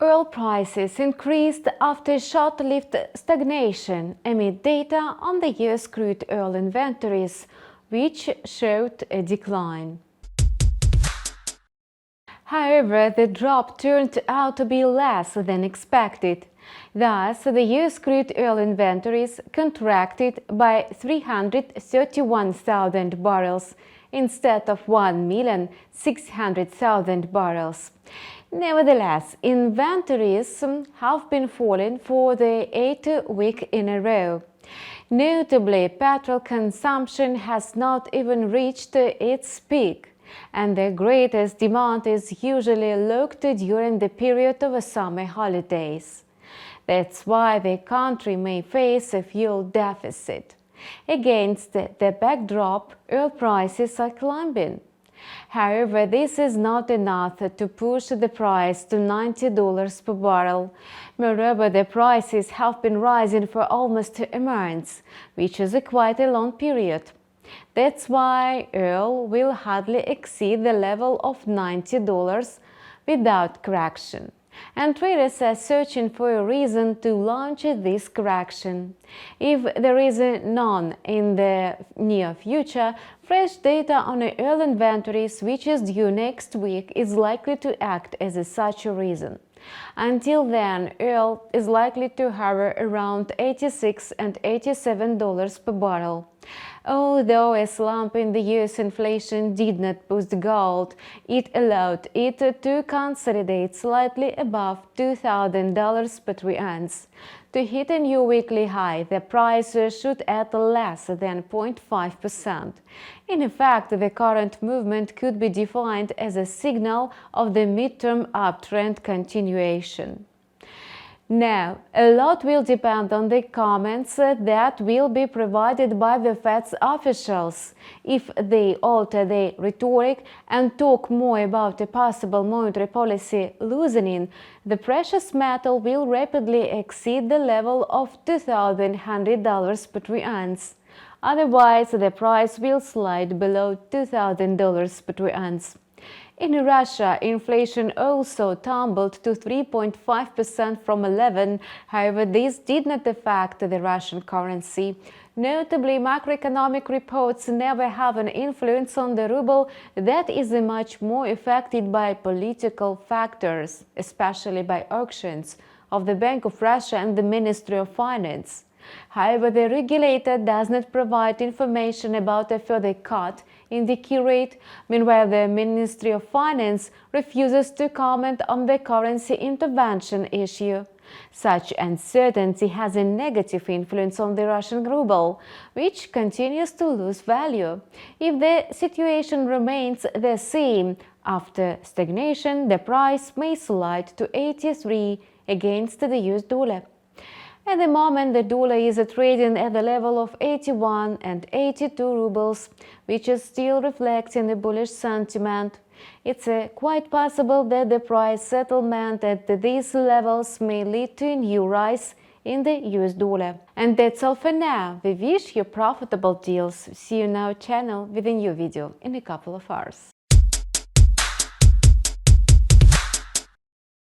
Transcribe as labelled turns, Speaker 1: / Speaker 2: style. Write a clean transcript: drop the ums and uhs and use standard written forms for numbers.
Speaker 1: Oil prices increased after short-lived stagnation amid data on the US crude oil inventories, which showed a decline. However, the drop turned out to be less than expected. Thus, the US crude oil inventories contracted by 331,000 barrels instead of 1,600,000 barrels. Nevertheless, inventories have been falling for the 8th week in a row. Notably, petrol consumption has not even reached its peak, and the greatest demand is usually looked during the period of summer holidays. That's why the country may face a fuel deficit. Against the backdrop, oil prices are climbing. However, this is not enough to push the price to $90 per barrel. Moreover, the prices have been rising for almost a month, which is quite a long period. That's why oil will hardly exceed the level of $90 without correction. And traders are searching for a reason to launch this correction. If there is none in the near future, fresh data on oil inventories, which is due next week, is likely to act as such a reason. Until then, oil is likely to hover around $86 and $87 per barrel. Although a slump in the US inflation did not boost gold, it allowed it to consolidate slightly above $2,000 per troy ounce. To hit a new weekly high, the price should add less than 0.5%. In fact, the current movement could be defined as a signal of the midterm uptrend continuation. Now, a lot will depend on the comments that will be provided by the Fed's officials. If they alter their rhetoric and talk more about a possible monetary policy loosening, the precious metal will rapidly exceed the level of $2,100 per troy ounce. Otherwise, the price will slide below $2,000 per troy ounce. In Russia, inflation also tumbled to 3.5% from 11%. However, this did not affect the Russian currency. Notably, macroeconomic reports never have an influence on the ruble that is much more affected by political factors, especially by actions of the Bank of Russia and the Ministry of Finance. However, the regulator does not provide information about a further cut in the key rate. Meanwhile, the Ministry of Finance refuses to comment on the currency intervention issue. Such uncertainty has a negative influence on the Russian ruble, which continues to lose value. If the situation remains the same after stagnation, the price may slide to 83 against the US dollar. At the moment, the dollar is trading at the level of 81 and 82 rubles, which is still reflecting the bullish sentiment. It's quite possible that the price settlement at these levels may lead to a new rise in the US dollar. And that's all for now. We wish you profitable deals. See you on our channel with a new video in a couple of hours.